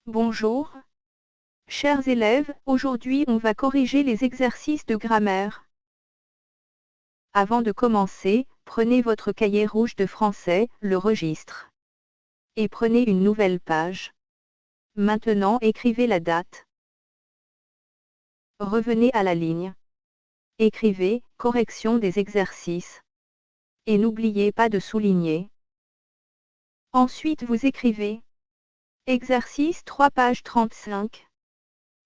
Bonjour, chers élèves, aujourd'hui on va corriger les exercices de grammaire. Avant de commencer, prenez votre cahier rouge de français, le registre. Et prenez une nouvelle page. Maintenant écrivez la date. Revenez à la ligne. Écrivez, correction des exercices. Et n'oubliez pas de souligner. Ensuite vous écrivez. Exercice 3 page 35.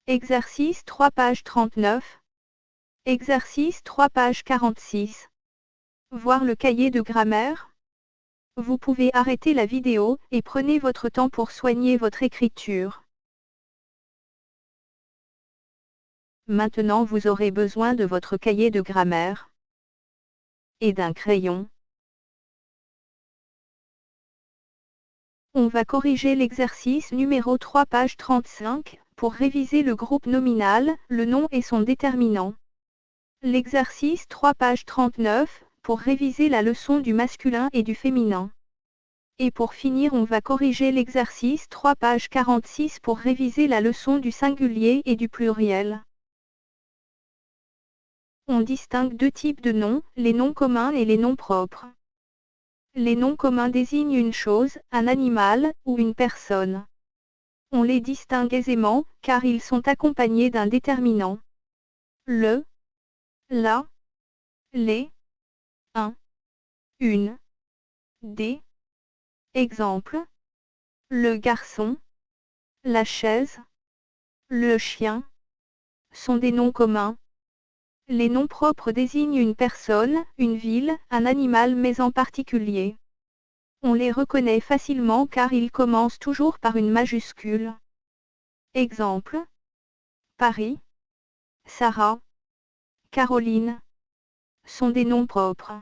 Exercice 3 page 39. Exercice 3 page 46. Voir le cahier de grammaire? Vous pouvez arrêter la vidéo et prenez votre temps pour soigner votre écriture. Maintenant vous aurez besoin de votre cahier de grammaire et d'un crayon. On va corriger l'exercice numéro 3 page 35 pour réviser le groupe nominal, le nom et son déterminant. L'exercice 3 page 39 pour réviser la leçon du masculin et du féminin. Et pour finir on va corriger l'exercice 3 page 46 pour réviser la leçon du singulier et du pluriel. On distingue deux types de noms, les noms communs et les noms propres. Les noms communs désignent une chose, un animal, ou une personne. On les distingue aisément, car ils sont accompagnés d'un déterminant. Le, la, les, un, une, des. Exemple. Le garçon, la chaise, le chien, sont des noms communs. Les noms propres désignent une personne, une ville, un animal mais en particulier. On les reconnaît facilement car ils commencent toujours par une majuscule. Exemple. Paris, Sarah, Caroline, sont des noms propres.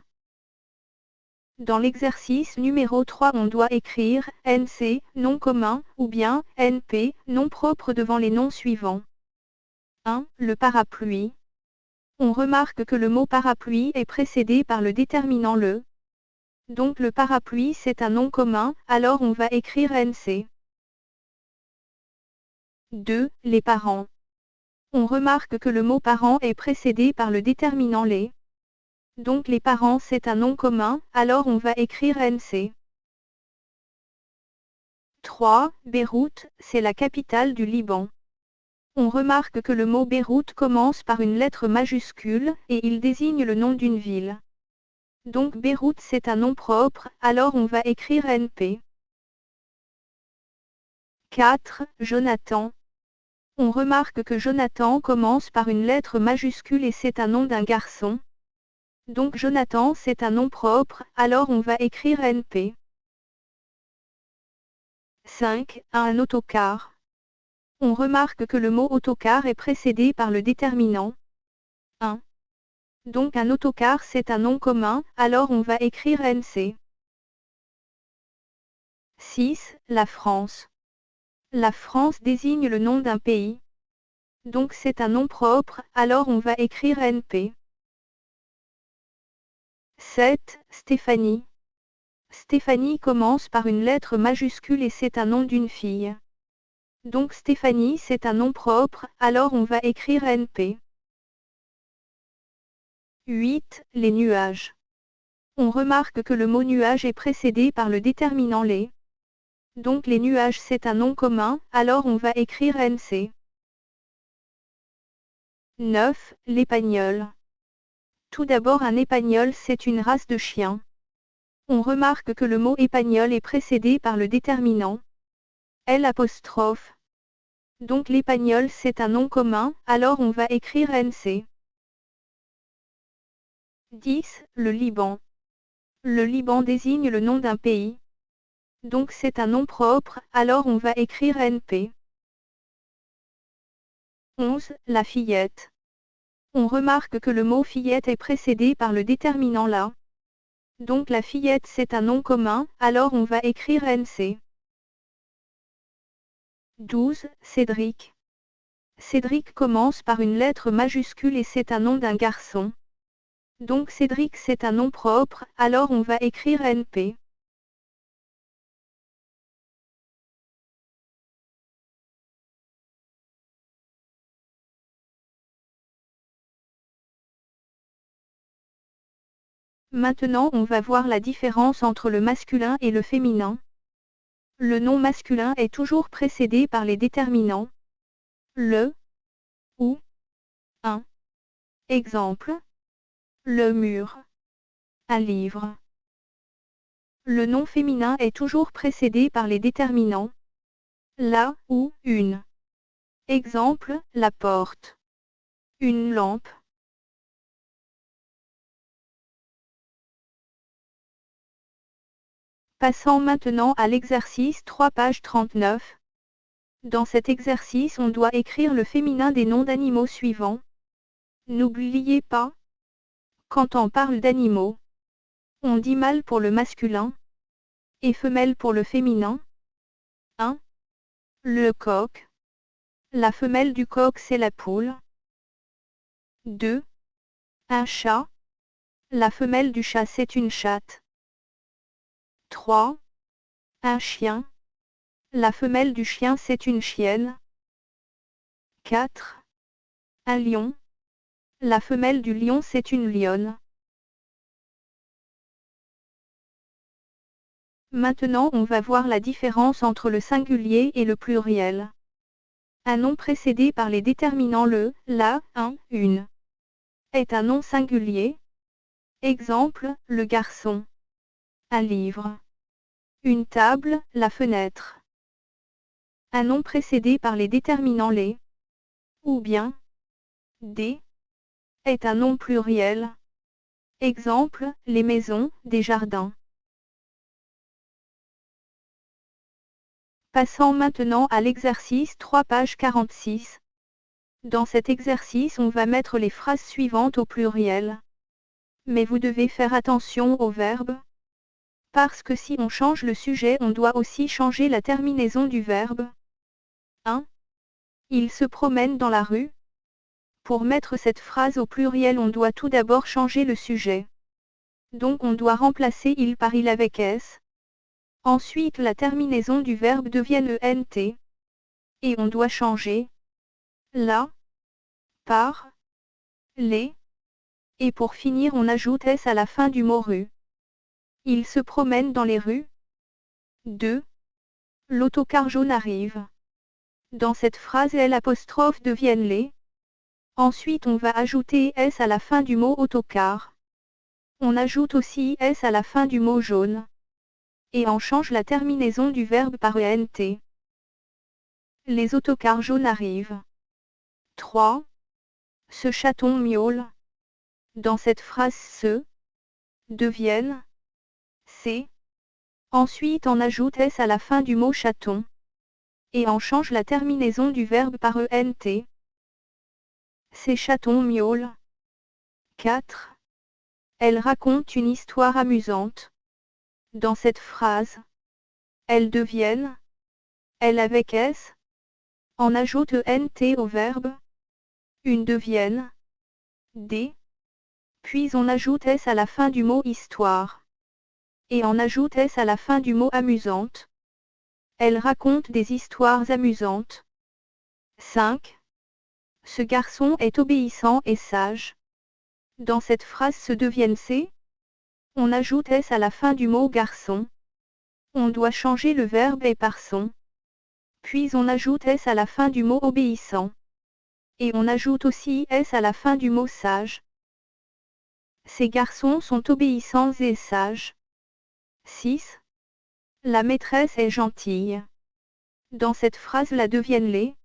Dans l'exercice numéro 3 on doit écrire NC, nom commun, ou bien NP, nom propre devant les noms suivants. 1. Le parapluie. On remarque que le mot parapluie est précédé par le déterminant le. Donc le parapluie c'est un nom commun, alors on va écrire NC. 2. Les parents. On remarque que le mot parent est précédé par le déterminant les. Donc les parents c'est un nom commun, alors on va écrire NC. 3. Beyrouth, c'est la capitale du Liban. On remarque que le mot Beyrouth commence par une lettre majuscule, et il désigne le nom d'une ville. Donc Beyrouth c'est un nom propre, alors on va écrire NP. 4. Jonathan. On remarque que Jonathan commence par une lettre majuscule et c'est un nom d'un garçon. Donc Jonathan c'est un nom propre, alors on va écrire NP. 5. Un autocar. On remarque que le mot autocar est précédé par le déterminant 1. Donc un autocar c'est un nom commun, alors on va écrire NC. 6. La France. La France désigne le nom d'un pays. Donc c'est un nom propre, alors on va écrire NP. 7. Stéphanie. Stéphanie commence par une lettre majuscule et c'est un nom d'une fille. Donc Stéphanie c'est un nom propre, alors on va écrire NP. 8. Les nuages. On remarque que le mot nuage est précédé par le déterminant les. Donc les nuages c'est un nom commun, alors on va écrire NC. 9. L'épagnol. Tout d'abord un épagnol c'est une race de chien. On remarque que le mot épagnol est précédé par le déterminant L'. Donc l'épagnol c'est un nom commun, alors on va écrire NC. 10. Le Liban. Le Liban désigne le nom d'un pays. Donc c'est un nom propre, alors on va écrire NP. 11. La fillette. On remarque que le mot fillette est précédé par le déterminant la. Donc la fillette c'est un nom commun, alors on va écrire NC. 12. Cédric. Cédric commence par une lettre majuscule et c'est un nom d'un garçon. Donc Cédric c'est un nom propre, alors on va écrire NP. Maintenant on va voir la différence entre le masculin et le féminin. Le nom masculin est toujours précédé par les déterminants le, ou, un. Exemple. Le mur. Un livre. Le nom féminin est toujours précédé par les déterminants la ou une. Exemple, la porte. Une lampe. Passons maintenant à l'exercice 3 page 39. Dans cet exercice on doit écrire le féminin des noms d'animaux suivants. N'oubliez pas, quand on parle d'animaux, on dit mâle pour le masculin, et femelle pour le féminin. 1. Le coq. La femelle du coq c'est la poule. 2. Un chat. La femelle du chat c'est une chatte. 3. Un chien. La femelle du chien c'est une chienne. 4. Un lion. La femelle du lion c'est une lionne. Maintenant on va voir la différence entre le singulier et le pluriel. Un nom précédé par les déterminants le, la, un, une est un nom singulier. Exemple, le garçon. Un livre. Une table, la fenêtre. Un nom précédé par les déterminants les, ou bien, des, est un nom pluriel. Exemple, les maisons, des jardins. Passons maintenant à l'exercice 3 page 46. Dans cet exercice on va mettre les phrases suivantes au pluriel. Mais vous devez faire attention au verbe. Parce que si on change le sujet on doit aussi changer la terminaison du verbe. 1. Il se promène dans la rue. Pour mettre cette phrase au pluriel on doit tout d'abord changer le sujet. Donc on doit remplacer il par il avec s. Ensuite la terminaison du verbe devient ent. Et on doit changer la, par, les. Et pour finir on ajoute s à la fin du mot rue. Il se promène dans les rues. 2. L'autocar jaune arrive. Dans cette phrase L' deviennent les. Ensuite on va ajouter s à la fin du mot autocar. On ajoute aussi s à la fin du mot jaune. Et on change la terminaison du verbe par ent. Les autocars jaunes arrivent. 3. Ce chaton miaule. Dans cette phrase se deviennent c'est. Ensuite on ajoute s à la fin du mot chaton. Et on change la terminaison du verbe par ent. Ces chatons miaulent. 4. Elle raconte une histoire amusante. Dans cette phrase, elles deviennent, elle avec s. On ajoute ent au verbe. Une deviennent, des. Puis on ajoute s à la fin du mot histoire. Et on ajoute s à la fin du mot amusante. Elle raconte des histoires amusantes. 5. Ce garçon est obéissant et sage. Dans cette phrase se deviennent c'est. On ajoute s à la fin du mot garçon. On doit changer le verbe et par son. Puis on ajoute s à la fin du mot obéissant. Et on ajoute aussi s à la fin du mot sage. Ces garçons sont obéissants et sages. 6. La maîtresse est gentille. Dans cette phrase la deviennent les.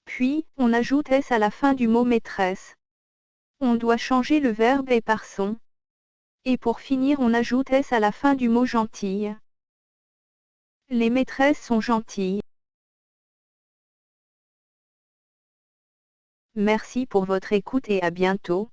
Puis, on ajoute s à la fin du mot maîtresse. On doit changer le verbe et par son. Et pour finir on ajoute s à la fin du mot gentille. Les maîtresses sont gentilles. Merci pour votre écoute et à bientôt.